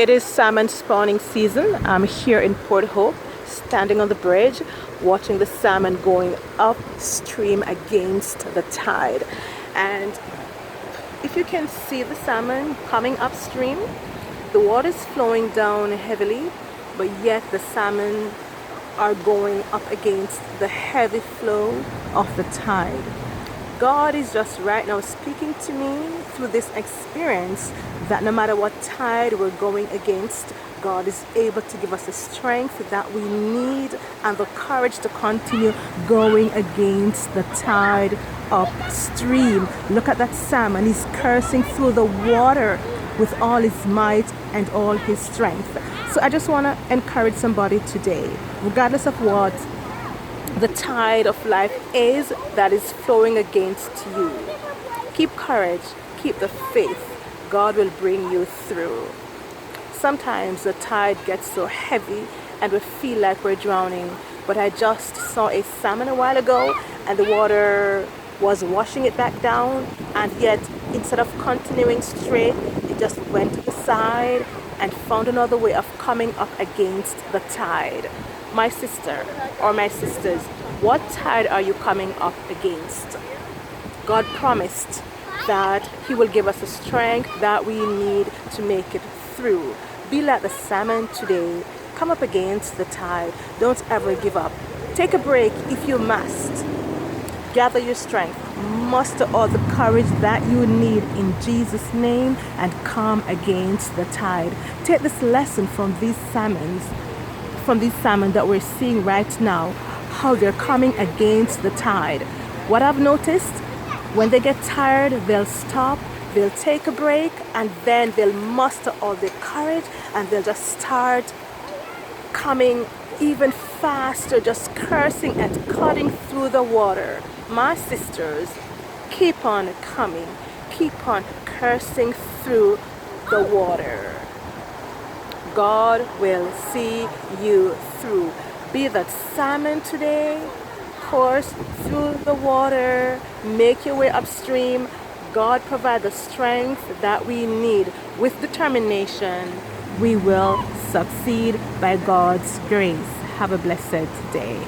It is salmon spawning season. I'm here in Port Hope, standing on the bridge, watching the salmon going upstream against the tide. And if you can see the salmon coming upstream, the water is flowing down heavily, but yet the salmon are going up against the heavy flow of the tide. God is just right now speaking to me through this experience that no matter what tide we're going against, God is able to give us the strength that we need and the courage to continue going against the tide upstream. Look at that salmon. He's cursing through the water with all his might and all his strength. So I just want to encourage somebody today, regardless of what the tide of life is that is flowing against you. Keep courage, keep the faith. God will bring you through. Sometimes the tide gets so heavy and we feel like we're drowning, but I just saw a salmon a while ago and the water was washing it back down, and yet instead of continuing straight, it just went to the side and found another way of coming up against the tide. My sister or my sisters, what tide are you coming up against? God promised that He will give us the strength that we need to make it through. Be like the salmon today. Come up against the tide. Don't ever give up. Take a break if you must. Gather your strength. Muster all the courage that you need in Jesus' name and come against the tide. Take this lesson from these salmon that we're seeing right now, how they're coming against the tide. What I've noticed, when they get tired, they'll stop, they'll take a break, and then they'll muster all their courage and they'll just start coming even faster, just cursing and cutting through the water. My sisters, keep on coming, keep on cursing through the water. God will see you through. Be that salmon today. Course through the water. Make your way upstream. God provide the strength that we need. With determination, we will succeed by God's grace. Have a blessed day.